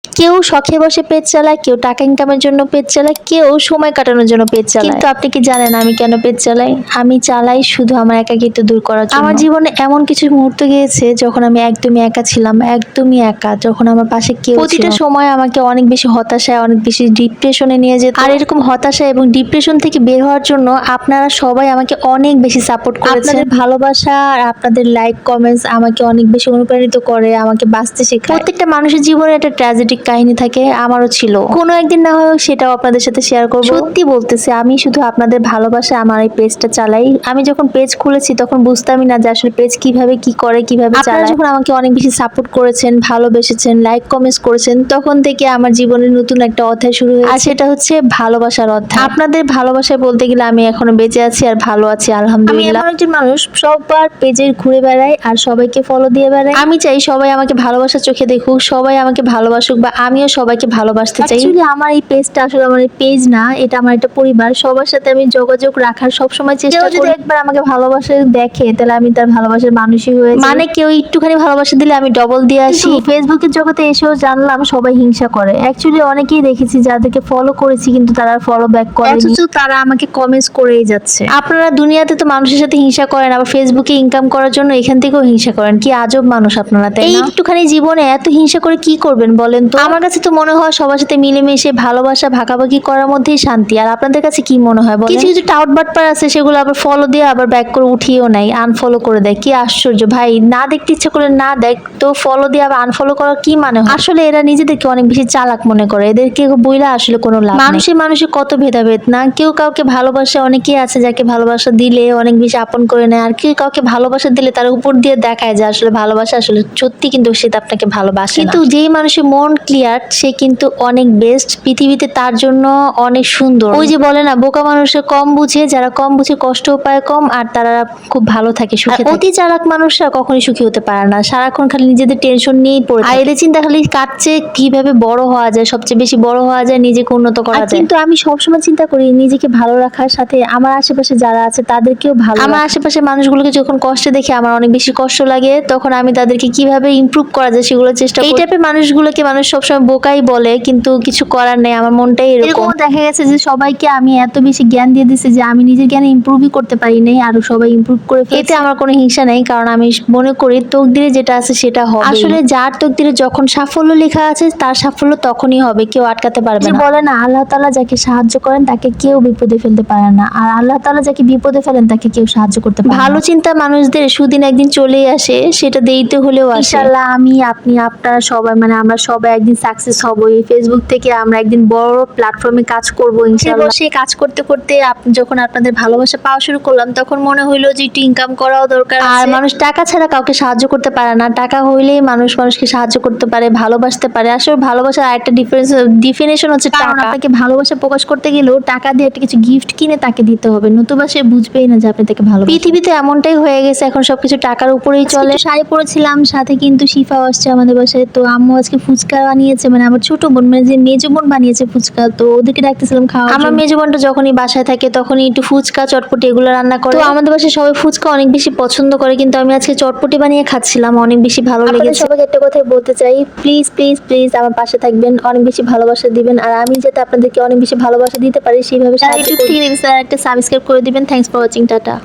কেউ শখে বসে পেজ চালায়, কেউ টাকা ইনকামের জন্য পেজ চালায়, কেউ সময় কাটানোর জন্য পেজ চালায়। কিন্তু আপনি কি জানেন আমি কেন পেজ চালাই? আমি চালাই শুধু আমার একাকিত্ব দূর করার জন্য। আমার জীবনে এমন কিছু মুহূর্ত গিয়েছে যখন আমি একদমই একা ছিলাম, একদমই একা, যখন আমার পাশে কেউ ছিল না। প্রতিটা সময় আমাকে অনেক বেশি হতাশায়, অনেক বেশি ডিপ্রেশনে নিয়ে যেত। আর এরকম হতাশা এবং ডিপ্রেশন থেকে বের হওয়ার জন্য আপনারা সবাই আমাকে অনেক বেশি সাপোর্ট করেছেন। আপনাদের ভালোবাসা আর আপনাদের লাইক কমেন্টস আমাকে অনেক বেশি অনুপ্রাণিত করে, আমাকে বাঁচতে শেখায়। প্রত্যেকটা মানুষের জীবনে একটা ট্র্যাজেডিক কাহিনী থাকে, আমারও ছিল। কোনো একদিন না হয় সেটাও আপনাদের সাথে শেয়ার করব। সত্যি বলতেছি, আমি শুধু আপনাদের ভালোবাসা আমার এই পেজটা চালাই। আমি যখন পেজ খুলেছি তখন বুঝতামই না যে আসলে পেজ কিভাবে কি করে, কিভাবে চালায়। আপনারা যখন আমাকে অনেক বেশি সাপোর্ট করেছেন, ভালোবেসেছেন, লাইক কমেন্টস করেছেন, তখন থেকে আমার জীবনের নতুন একটা অধ্যায় শুরু হয়েছে। আর সেটা হচ্ছে ভালোবাসার অধ্যায়। আপনাদের ভালোবাসায় বলতে গেলে আমি এখনো বেঁচে আছি আর ভালো আছি আলহামদুলিল্লাহ। আমি এমন একজন মানুষ সবার পেজে ঘুরে বেড়াই আর সবাইকে ফলো দিয়ে বেড়াই। আমি চাই সবাই আমাকে ভালোবাসার চোখে দেখুক, সবাই আমাকে ভালোবাসুক, বা আমিও সবাইকে ভালোবাসতে চাই। অ্যাকচুয়ালি আমার এই পেজটা আসলে আমার পেজ না, এটা আমার একটা পরিবার। সবার সাথে আমি যোগাযোগ রাখার সবসময় চেষ্টা করি। কেউ যদি একবার আমাকে ভালোবাসা দেখে তাহলে আমি তার ভালোবাসার মানুষই হয়ে যাই। মানে কেউ একটুখানি ভালোবাসা দিলে আমি ডবল দিয়ে আসি। ফেসবুকের জগতে এসেও জানলাম সবাই হিংসা করে। অ্যাকচুয়ালি অনেকেই দেখেছি যাদেরকে ফলো করেছি কিন্তু তারা ফলো ব্যাক করেনি, অথচ তারা আমাকে কমেন্টস করেই যাচ্ছে। আপনারা দুনিয়াতে তো মানুষের সাথে হিংসা করেন, আবার ফেসবুকে ইনকাম করার জন্য এখান থেকেও হিংসা করেন। কি আজব মানুষ আপনারা, তাই না? এই একটুখানি জীবনে এত হিংসা করে কি করবেন বলেন তো? আমার কাছে তো মনে হয় সবার সাথে মিলেমিশে ভালোবাসা ভাগাভাগি করার মধ্যেই শান্তি। আর আপনাদের কাছে কি মনে হয় বলেন? কিছু কিছু টাউট বাটপার আছে, সেগুলো আবার ফলো দিয়ে আবার ব্যাক করে উঠিয়েও নাই, আনফলো করে দেয়। কি আশ্চর্য ভাই, না দেখতে ইচ্ছা করে না দেখ তো ফলো দিয়ে আবার আনফলো করার কি মানে হয়? আসলে এরা নিজেদেরকে অনেক বেশি চালাক মনে করে, এদেরকে বইলা আসলে কোনো লাভ নেই। মানুষে মানুষে কত ভেদাভেদ না, কেউ কাউকে ভালোবাসে, অনেকেই আছে যাকে ভালোবাসা দিলে অনেক বেশি আপন করে নেয়, আর কেউ কাউকে ভালোবাসা দিলে তার উপর দিয়ে দেখায় যে আসলে ভালোবাসা আসলে সত্যি, কিন্তু সে আপনাকে ভালোবাসে। কিন্তু যেই মানুষের মন ক্লিয়ার সে কিন্তু অনেক বেস্ট, পৃথিবীতে তার জন্য অনেক সুন্দর। ওই যে বলে না, বোকা মানুষের কম বুঝে, যারা কম বুঝে কষ্টও পায় কম, আর তারা খুব ভালো থাকে, সুখে থাকে। অতি চালাক মানুষরা কখনোই সুখী হতে পারে না, সারাক্ষণ খালি নিজেদের টেনশন নিয়েই পড়ে থাকে। আর এদের চিন্তা খালি কাটছে কিভাবে বড় হওয়া যায়, সবচেয়ে বেশি বড় হওয়া যায়, নিজেকে উন্নত করা যায়। কিন্তু আমি সবসময় চিন্তা করি নিজেকে ভালো রাখার সাথে আমার আশেপাশে যারা আছে তাদেরকেও ভালো। আমার আশেপাশে মানুষগুলোকে যখন কষ্টে দেখে আমার অনেক বেশি কষ্ট লাগে, তখন আমি তাদেরকে কিভাবে ইমপ্রুভ করা যায় সেগুলো চেষ্টা করি। এই টাইপের মানুষগুলোকে মানুষ সবসময় বোকাই বলে, কিন্তু কিছু করার নেই, আমার মনটাই এরকম। দেখা গেছে যে সবাইকে আমি এত বেশি জ্ঞান দিয়ে দিচ্ছি যে আমি নিজের জ্ঞানে ইমপ্রুভই করতে পারি নাই, আর সবাই ইমপ্রুভ করে ফেলছে। এতে আমার কোনো হিংসা নেই, কারণ আমি মনে করি তকদিরে যেটা আছে সেটা হবে। আসলে যার তকদিরে যখন সাফল্য লেখা আছে তার সাফল্য তখনই হবে, কেউ আটকাতে পারবে না। বলে না, আল্লাহ তাআলা যাকে সাহায্য করেন তাকে কেউ বিপদে ফেলতে পারে না, আর আল্লাহ তাআলা যাকে বিপদে ফেলেন তাকে কেউ সাহায্য করতে পারে না। ভালো চিন্তা মানুষদের সুদিন একদিন চলেই আসে, সেটা দেরিতে হলেও আসে। ইনশাআল্লাহ আমি, আপনি, আপনারা সবাই, মানে আমরা সবাই একদিন সাকসেস হব। এই ফেসবুক থেকে আমরা একদিন বড় প্ল্যাটফর্মে কাজ করব ইনশাআল্লাহ। সেই কাজ করতে করতে যখন আপনাদের ভালোবাসা পাওয়া শুরু করলাম, তখন মনে হইলো যে একটু ইনকাম করাও দরকার। আর মানুষ টাকা ছাড়া কাউকে সাহায্য করতে পারে না, টাকা হইলেই মানুষ মানুষকে সাহায্য করতে পারে, ভালোবাসতে পারে। আসলে ভালোবাসার আরেকটা ডিফিনেশন হচ্ছে টাকা। আপনাকে ভালোবাসা প্রকাশ করতে গেলেও টাকা দিয়ে একটা কিছু গিফট কিনে তাকে দিতে হবে, নতুবা সে বুঝবেই না যে আপনি তাকে ভালোবাসেন। পৃথিবীতে এমনটাই হয়ে গেছে, এখন সবকিছু টাকার উপরেই চলে। শাড়ি পরেছিলাম, সাথে কিন্তু শিফাও আসছে আমাদের বাসায়, তো আম্মু আজকে ফুচকা বানিয়েছে, মানে আমার ছোট বোন, মানে যে মেজো বোন বানিয়েছে ফুচকা, তো ওদেরকে ডাকতেছিলাম খাওয়া। আমার মেজো বোনটা যখনই বাসায় থাকে তখনই একটু ফুচকা চটপটি এগুলো রান্না করে। তো আমাদের বাসায় সবাই ফুচকা অনেক বেশি পছন্দ করে, কিন্তু আমি আজকে চটপটি বানিয়ে খাচ্ছিলাম, অনেক বেশি ভালো লেগেছে। সবাইকে একটা কথাই বলতে চাই, প্লিজ প্লিজ প্লিজ আমার পাশে থাকবেন, অনেক বেশি ভালোবাসা দিবেন, আর আমি যাতে আপনাদেরকে অনেক বেশি ভালোবাসা দিতে পারি সেইভাবে একটা সাবস্ক্রাইব করে দিবেন। Thanks for watching, tata.